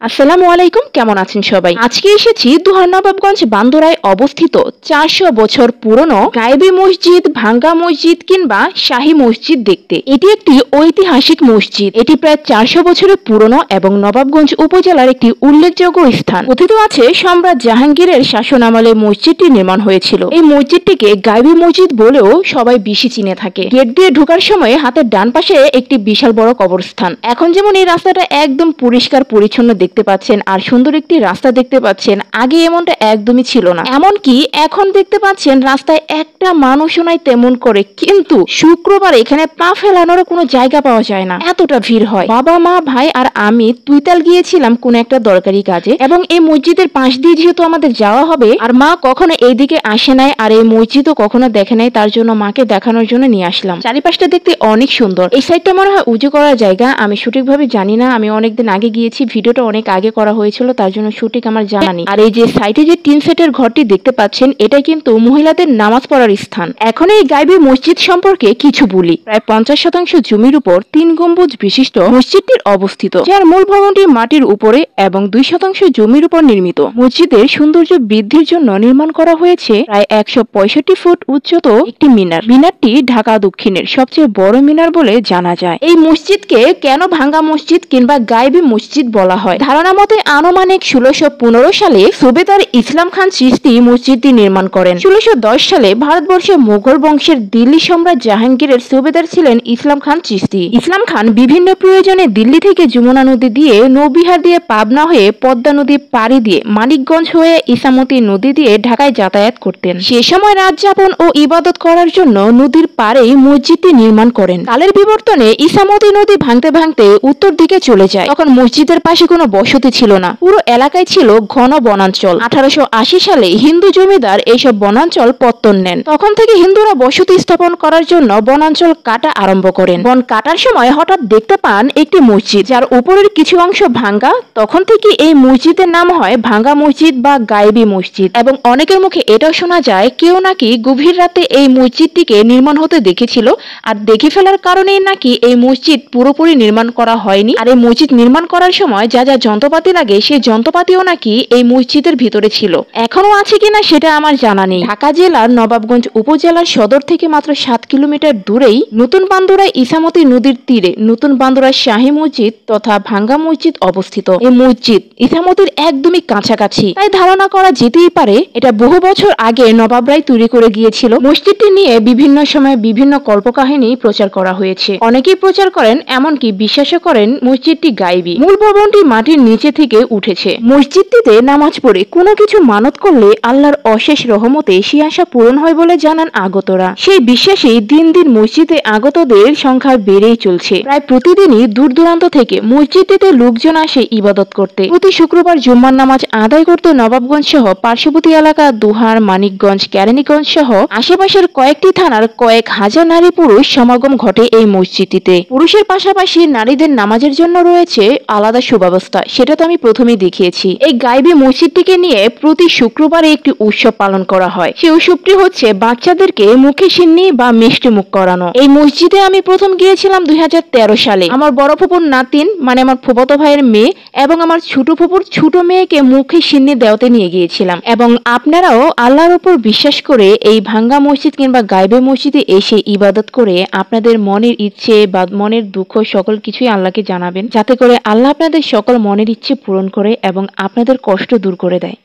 আসসালামু আলাইকুম, কেমন আছেন সবাই? আজকে এসেছি নবাবগঞ্জ বান্দরায় অবস্থিত 400 বছর পুরনো গায়েবী মসজিদ, ভাঙ্গা মসজিদ কিংবা শাহী মসজিদ দেখতে। এটি একটি ঐতিহাসিক মসজিদ। এটি প্রায় 400 বছরের পুরনো এবং নবাবগঞ্জ উপজেলার একটি উল্লেখযোগ্য স্থান। কথিত আছে সম্রাট জাহাঙ্গীরের শাসনামলে মসজিদটি নির্মাণ হয়েছিল। এই মসজিদটিকে গায়েবী মসজিদ বলেও সবাই বেশি চিনে থাকে। গেট দিয়ে ঢোকার সময় হাতের ডান পাশে একটি বিশাল বড় কবরস্থান। এখন যেমন এই রাস্তাটা একদম পরিষ্কার পরিচ্ছন্ন দেখতে পাচ্ছেন আর সুন্দর একটি রাস্তা দেখতে পাচ্ছেন, আগে এমনটা একদমই ছিল না। এমনকি এখন দেখতে পাচ্ছেন রাস্তায় একটা মানুষও নাই তেমন করে, কিন্তু শুক্রবার এখানে পা ফেলানোর কোনো জায়গা পাওয়া যায় না, এতটা ভিড় হয়। বাবা, মা, ভাই আর আমি তুইতাল গিয়েছিলাম কোন একটা দরকারি কাজে, এবং এই মসজিদের পাশ দিয়ে যেহেতু আমাদের যাওয়া হবে, আর মা কখনো এইদিকে আসে নাই আর এই মসজিদও কখনো দেখে নাই, তার জন্য মাকে দেখানোর জন্য নিয়ে আসলাম। চারিপাশটা দেখতে অনেক সুন্দর। এই সাইডটা মনে হয় উঁচু করার জায়গা, আমি সঠিকভাবে জানি না, আমি অনেকদিন আগে গিয়েছি, ভিডিওটা অনেক আগে করা হয়েছিল, তার জন্য সঠিক আমার জানা নেই। আর এই যে সাইডে যে টিন সেটের ঘরটি দেখতে পাচ্ছেন, এটা কিন্তু মহিলাদের নামাজ পড়ার স্থান। এখন এই গায়েবী মসজিদ সম্পর্কে কিছু বলি। প্রায় 50% জমির উপর 3 গম্বুজ বিশিষ্ট মসজিদটির অবস্থিত, যার মূল ভবনটি মাটির উপরে এবং 2% জমির উপর নির্মিত। মসজিদের সৌন্দর্য বৃদ্ধির জন্য নির্মাণ করা হয়েছে প্রায় 165 ফুট উচ্চত একটি মিনার। মিনারটি ঢাকা দক্ষিণের সবচেয়ে বড় মিনার বলে জানা যায়। এই মসজিদকে কেন ভাঙ্গা মসজিদ কিংবা গায়েবী মসজিদ বলা হয়? ধারণা মতে আনুমানিক 1615 সালে সুবেদার ইসলাম খান চিশতি মসজিদটি নির্মাণ করেন। 1610 সালে ভারতবর্ষে মুঘল বংশের দিল্লি সম্রাট জাহাঙ্গীরের সুবেদার ছিলেন ইসলাম খান চিশতি। ইসলাম খান বিভিন্ন প্রয়োজনে দিল্লি থেকে যমুনা নদী দিয়ে, নৌবিহার দিয়ে, পাবনা হয়ে, পদ্মা নদী পাড়ি দিয়ে, মানিকগঞ্জ হয়ে ইসামতি নদী দিয়ে ঢাকায় যাতায়াত করতেন। সে সময় রাত যাপন ও ইবাদত করার জন্য নদীর পাড়েই মসজিদটি নির্মাণ করেন। কালের বিবর্তনে ইসামতি নদী ভাঙতে ভাঙতে উত্তর দিকে চলে যায়। তখন মসজিদের পাশে কোনো বসতি ছিল না, পুরো এলাকায় ছিল ঘন বনাঞ্চল। 1880 সালে হিন্দু জমিদার এইসব বনাঞ্চল পত্তন নেন। তখন থেকে হিন্দুরা বসতি স্থাপন করার জন্য বনাঞ্চল কাটা আরম্ভ করেন। বন কাটার সময় হঠাৎ দেখতে পান একটি মসজিদ, যার উপরের কিছু অংশ ভাঙ্গা। তখন থেকে এই মসজিদের নাম হয় ভাঙ্গা মসজিদ বা গায়েবী মসজিদ। এবং অনেকের মুখে এটাও শোনা যায় কেউ নাকি গভীর রাতে এই মসজিদটিকে নির্মাণ হতে দেখেছিল, আর দেখে ফেলার কারণেই নাকি এই মসজিদ পুরোপুরি নির্মাণ করা হয়নি। আর এই মসজিদ নির্মাণ করার সময় যা যা যন্ত্রপাতি লাগে সেই যন্ত্রপাতিও নাকি এই মসজিদের ভিতরে ছিল। এখনো আছে কিনা সেটা আমার জানা নেই। ঢাকা জেলার নবাবগঞ্জ উপজেলার সদর থেকে মাত্র 7 কিলোমিটার দূরেই নতুন বান্দরায় ইসামতি নদীর তীরে নতুন বান্দরায় শাহী মসজিদ তথা ভাঙ্গা মসজিদ অবস্থিত। এই মসজিদ ইসামতির একদমই কাছাকাছি, তাই ধারণা করা যেতেই পারে এটা বহু বছর আগে নবাবরাই তৈরি করে গিয়েছিল। মসজিদটি নিয়ে বিভিন্ন সময় বিভিন্ন কল্পকাহিনী প্রচার করা হয়েছে। অনেকেই প্রচার করেন, এমনকি বিশ্বাসও করেন মসজিদটি গায়েবী। মূল ভবনটি মাটির নিচে থেকে উঠেছে। মসজিদটিতে নামাজ পড়ে কোনো কিছু মানত করলে আল্লাহর অশেষ রহমতে সে আশা পূরণ হয় বলে জানান আগতরা। সেই বিশ্বাসে দিন দিন মসজিদে আগতদের সংখ্যা বেড়েই চলছে। প্রায় প্রতিদিনই দূর দূরান্ত থেকে মসজিদটিতে লোকজন আসে ইবাদত করতে। প্রতি শুক্রবার জুম্মার নামাজ আদায় করতে নবাবগঞ্জ সহ পার্শ্ববর্তী এলাকা দোহার, মানিকগঞ্জ, কেরানীগঞ্জ সহ আশেপাশের কয়েকটি থানার কয়েক হাজার নারী পুরুষ সমাগম ঘটে এই মসজিদটিতে। পুরুষের পাশাপাশি নারীদের নামাজের জন্য রয়েছে আলাদা সুব্যবস্থা, সেটা তো আমি প্রথমেই দেখিয়েছি। এই গায়েবী মসজিদটিকে নিয়ে প্রতি শুক্রবারে একটি উৎসব পালন করা হয়। সেই উৎসবটি হচ্ছে বাচ্চাদেরকে মুখে সিন্নি বা মিষ্টি মুখ করানো। এই মসজিদে আমি প্রথম গিয়েছিলাম 2013 সালে। আমার বড় ফুপুর নাতিন, মানে আমার ফুফাতো ভাইয়ের মেয়ে, এবং আমার ছোট ফুপুর ছোট মেয়েকে মুখে সিন্নি দেওয়াতে নিয়ে গিয়েছিলাম। এবং আপনারাও আল্লাহর উপর বিশ্বাস করে এই ভাঙ্গা মসজিদ কিংবা গায়েবী মসজিদে এসে ইবাদত করে আপনাদের মনের ইচ্ছে বা মনের দুঃখ সকল কিছুই আল্লাহকে জানাবেন, যাতে করে আল্লাহ আপনাদের সকল মনের ইচ্ছে পূরণ করে এবং আপনাদের কষ্ট দূর করে দেয়।